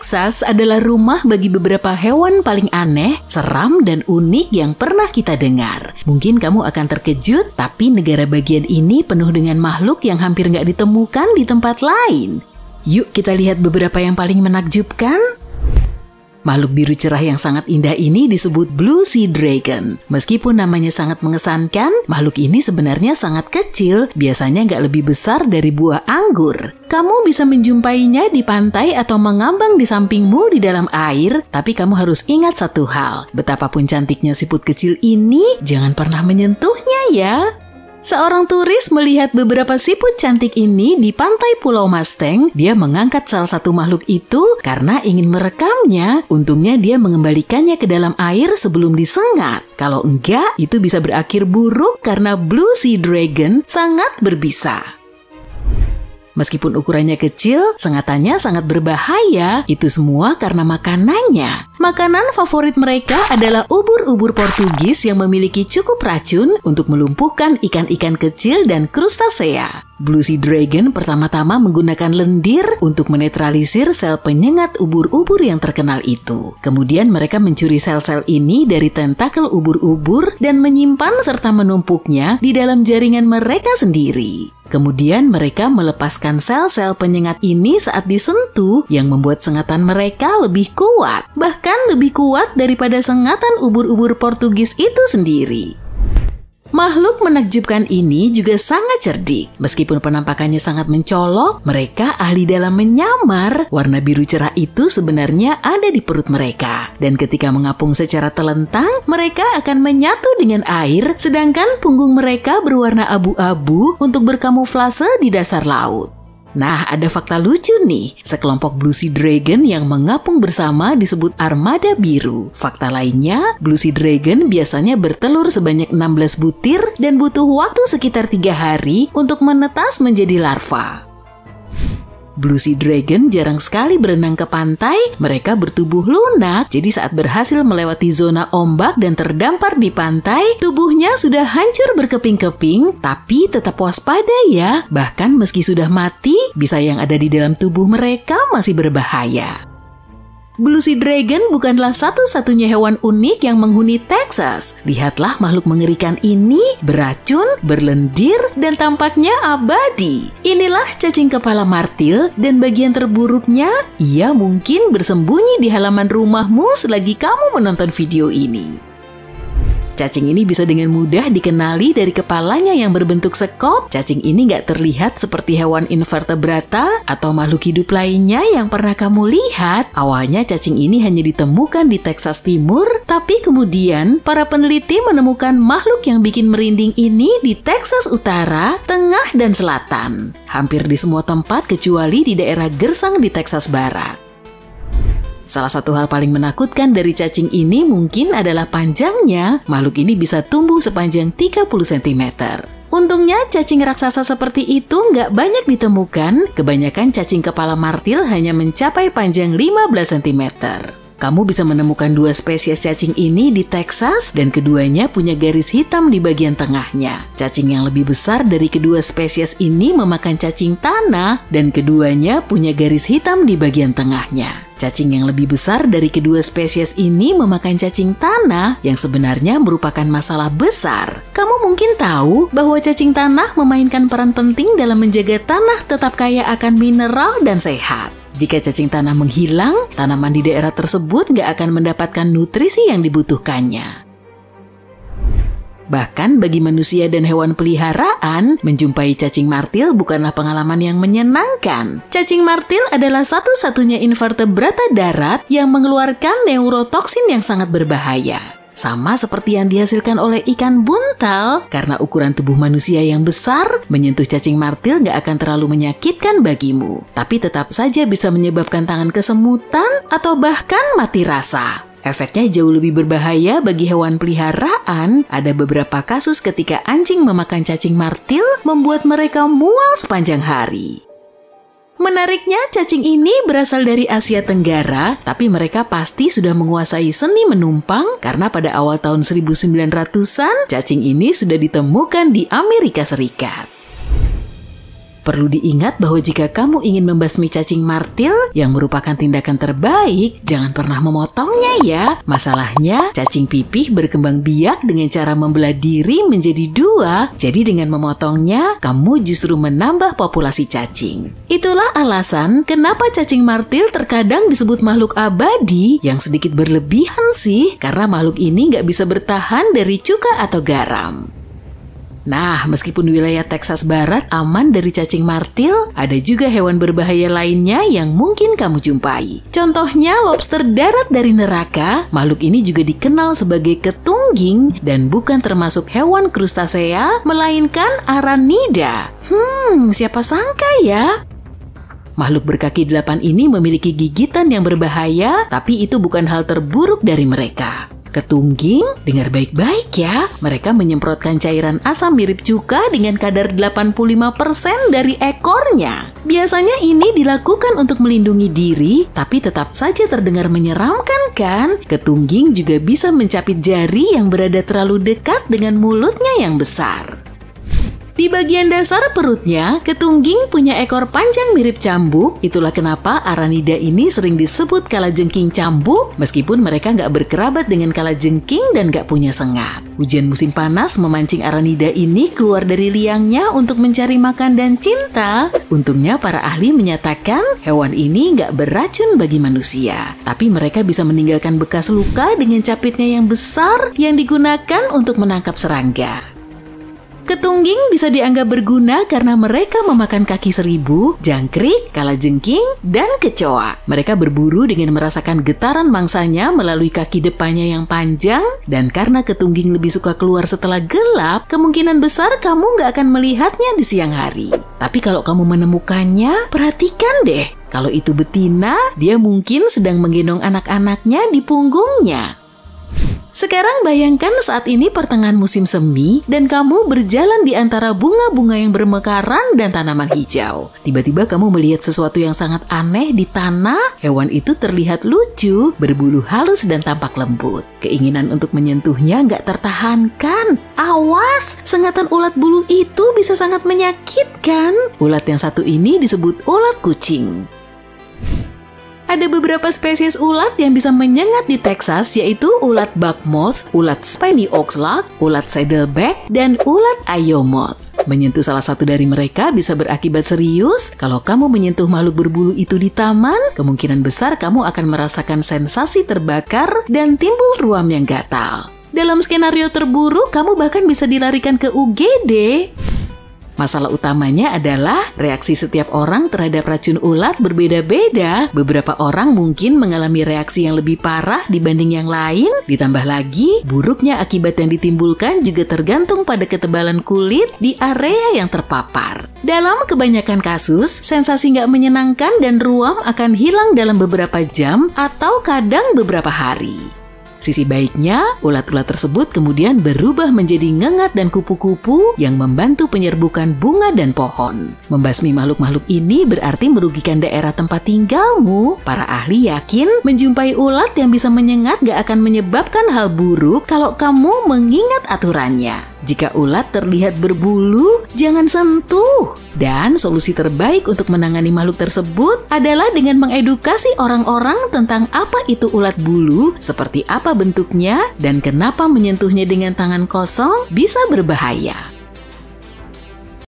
Texas adalah rumah bagi beberapa hewan paling aneh, seram, dan unik yang pernah kita dengar. Mungkin kamu akan terkejut, tapi negara bagian ini penuh dengan makhluk yang hampir nggak ditemukan di tempat lain. Yuk kita lihat beberapa yang paling menakjubkan. Makhluk biru cerah yang sangat indah ini disebut Blue Sea Dragon. Meskipun namanya sangat mengesankan, makhluk ini sebenarnya sangat kecil, biasanya nggak lebih besar dari buah anggur. Kamu bisa menjumpainya di pantai atau mengambang di sampingmu di dalam air, tapi kamu harus ingat satu hal, betapapun cantiknya siput kecil ini, jangan pernah menyentuhnya ya. Seorang turis melihat beberapa siput cantik ini di pantai Pulau Mustang. Dia mengangkat salah satu makhluk itu karena ingin merekamnya. Untungnya dia mengembalikannya ke dalam air sebelum disengat. Kalau enggak, itu bisa berakhir buruk karena Blue Sea Dragon sangat berbisa. Meskipun ukurannya kecil, sengatannya sangat berbahaya. Itu semua karena makanannya. Makanan favorit mereka adalah ubur-ubur Portugis yang memiliki cukup racun untuk melumpuhkan ikan-ikan kecil dan krustasea. Blue Sea Dragon pertama-tama menggunakan lendir untuk menetralisir sel penyengat ubur-ubur yang terkenal itu. Kemudian mereka mencuri sel-sel ini dari tentakel ubur-ubur dan menyimpan serta menumpuknya di dalam jaringan mereka sendiri. Kemudian mereka melepaskan sel-sel penyengat ini saat disentuh yang membuat sengatan mereka lebih kuat. Bahkan lebih kuat daripada sengatan ubur-ubur Portugis itu sendiri. Makhluk menakjubkan ini juga sangat cerdik. Meskipun penampakannya sangat mencolok, mereka ahli dalam menyamar. Warna biru cerah itu sebenarnya ada di perut mereka. Dan ketika mengapung secara telentang, mereka akan menyatu dengan air, sedangkan punggung mereka berwarna abu-abu untuk berkamuflase di dasar laut. Nah, ada fakta lucu nih. Sekelompok Blue Sea Dragon yang mengapung bersama disebut armada biru. Fakta lainnya, Blue Sea Dragon biasanya bertelur sebanyak 16 butir dan butuh waktu sekitar 3 hari untuk menetas menjadi larva. Blue Sea Dragon jarang sekali berenang ke pantai, mereka bertubuh lunak, jadi saat berhasil melewati zona ombak dan terdampar di pantai, tubuhnya sudah hancur berkeping-keping, tapi tetap waspada ya, bahkan meski sudah mati, bisa yang ada di dalam tubuh mereka masih berbahaya. Blue Sea Dragon bukanlah satu-satunya hewan unik yang menghuni Texas. Lihatlah makhluk mengerikan ini, beracun, berlendir, dan tampaknya abadi. Inilah cacing kepala martil, dan bagian terburuknya, ia mungkin bersembunyi di halaman rumahmu selagi kamu menonton video ini. Cacing ini bisa dengan mudah dikenali dari kepalanya yang berbentuk sekop. Cacing ini nggak terlihat seperti hewan invertebrata atau makhluk hidup lainnya yang pernah kamu lihat. Awalnya cacing ini hanya ditemukan di Texas Timur, tapi kemudian para peneliti menemukan makhluk yang bikin merinding ini di Texas Utara, Tengah, dan Selatan. Hampir di semua tempat kecuali di daerah gersang di Texas Barat. Salah satu hal paling menakutkan dari cacing ini mungkin adalah panjangnya. Makhluk ini bisa tumbuh sepanjang 30 cm. Untungnya cacing raksasa seperti itu nggak banyak ditemukan. Kebanyakan cacing kepala martil hanya mencapai panjang 15 cm. Kamu bisa menemukan 2 spesies cacing ini di Texas dan keduanya punya garis hitam di bagian tengahnya. Cacing yang lebih besar dari kedua spesies ini memakan cacing tanah dan keduanya punya garis hitam di bagian tengahnya. Cacing yang lebih besar dari kedua spesies ini memakan cacing tanah yang sebenarnya merupakan masalah besar. Kamu mungkin tahu bahwa cacing tanah memainkan peran penting dalam menjaga tanah tetap kaya akan mineral dan sehat. Jika cacing tanah menghilang, tanaman di daerah tersebut nggak akan mendapatkan nutrisi yang dibutuhkannya. Bahkan bagi manusia dan hewan peliharaan, menjumpai cacing martil bukanlah pengalaman yang menyenangkan. Cacing martil adalah satu-satunya invertebrata darat yang mengeluarkan neurotoksin yang sangat berbahaya. Sama seperti yang dihasilkan oleh ikan buntal, karena ukuran tubuh manusia yang besar, menyentuh cacing martil nggak akan terlalu menyakitkan bagimu. Tapi tetap saja bisa menyebabkan tangan kesemutan atau bahkan mati rasa. Efeknya jauh lebih berbahaya bagi hewan peliharaan. Ada beberapa kasus ketika anjing memakan cacing martil membuat mereka mual sepanjang hari. Menariknya, cacing ini berasal dari Asia Tenggara, tapi mereka pasti sudah menguasai seni menumpang karena pada awal tahun 1900-an, cacing ini sudah ditemukan di Amerika Serikat. Perlu diingat bahwa jika kamu ingin membasmi cacing martil yang merupakan tindakan terbaik, jangan pernah memotongnya ya. Masalahnya, cacing pipih berkembang biak dengan cara membelah diri menjadi dua. Jadi dengan memotongnya, kamu justru menambah populasi cacing. Itulah alasan kenapa cacing martil terkadang disebut makhluk abadi, yang sedikit berlebihan sih, karena makhluk ini nggak bisa bertahan dari cuka atau garam. Nah, meskipun wilayah Texas Barat aman dari cacing martil, ada juga hewan berbahaya lainnya yang mungkin kamu jumpai. Contohnya lobster darat dari neraka. Makhluk ini juga dikenal sebagai ketungging dan bukan termasuk hewan krustasea, melainkan aranida. Siapa sangka ya? Makhluk berkaki 8 ini memiliki gigitan yang berbahaya, tapi itu bukan hal terburuk dari mereka. Ketungging, dengar baik-baik ya, mereka menyemprotkan cairan asam mirip cuka dengan kadar 85% dari ekornya. Biasanya ini dilakukan untuk melindungi diri, tapi tetap saja terdengar menyeramkan kan? Ketungging juga bisa mencapit jari yang berada terlalu dekat dengan mulutnya yang besar. Di bagian dasar perutnya, ketungging punya ekor panjang mirip cambuk. Itulah kenapa aranida ini sering disebut kalajengking cambuk, meskipun mereka nggak berkerabat dengan kalajengking dan nggak punya sengat. Hujan musim panas memancing aranida ini keluar dari liangnya untuk mencari makan dan cinta. Untungnya para ahli menyatakan hewan ini nggak beracun bagi manusia, tapi mereka bisa meninggalkan bekas luka dengan capitnya yang besar yang digunakan untuk menangkap serangga. Ketungging bisa dianggap berguna karena mereka memakan kaki seribu, jangkrik, kalajengking, dan kecoa. Mereka berburu dengan merasakan getaran mangsanya melalui kaki depannya yang panjang, dan karena ketungging lebih suka keluar setelah gelap, kemungkinan besar kamu nggak akan melihatnya di siang hari. Tapi kalau kamu menemukannya, perhatikan deh. Kalau itu betina, dia mungkin sedang menggendong anak-anaknya di punggungnya. Sekarang bayangkan saat ini pertengahan musim semi dan kamu berjalan di antara bunga-bunga yang bermekaran dan tanaman hijau. Tiba-tiba kamu melihat sesuatu yang sangat aneh di tanah. Hewan itu terlihat lucu, berbulu halus dan tampak lembut. Keinginan untuk menyentuhnya nggak tertahankan. Awas, sengatan ulat bulu itu bisa sangat menyakitkan. Ulat yang satu ini disebut ulat kucing. Ada beberapa spesies ulat yang bisa menyengat di Texas, yaitu ulat buckmoth, ulat spiny oxlach, ulat saddleback, dan ulat Io moth. Menyentuh salah satu dari mereka bisa berakibat serius. Kalau kamu menyentuh makhluk berbulu itu di taman, kemungkinan besar kamu akan merasakan sensasi terbakar dan timbul ruam yang gatal. Dalam skenario terburuk, kamu bahkan bisa dilarikan ke UGD. Masalah utamanya adalah reaksi setiap orang terhadap racun ulat berbeda-beda. Beberapa orang mungkin mengalami reaksi yang lebih parah dibanding yang lain. Ditambah lagi, buruknya akibat yang ditimbulkan juga tergantung pada ketebalan kulit di area yang terpapar. Dalam kebanyakan kasus, sensasi nggak menyenangkan dan ruam akan hilang dalam beberapa jam atau kadang beberapa hari. Sisi baiknya, ulat-ulat tersebut kemudian berubah menjadi ngengat dan kupu-kupu yang membantu penyerbukan bunga dan pohon. Membasmi makhluk-makhluk ini berarti merugikan daerah tempat tinggalmu. Para ahli yakin menjumpai ulat yang bisa menyengat gak akan menyebabkan hal buruk kalau kamu mengingat aturannya. Jika ulat terlihat berbulu, jangan sentuh. Dan solusi terbaik untuk menangani makhluk tersebut adalah dengan mengedukasi orang-orang tentang apa itu ulat bulu, seperti apa bentuknya, dan kenapa menyentuhnya dengan tangan kosong bisa berbahaya.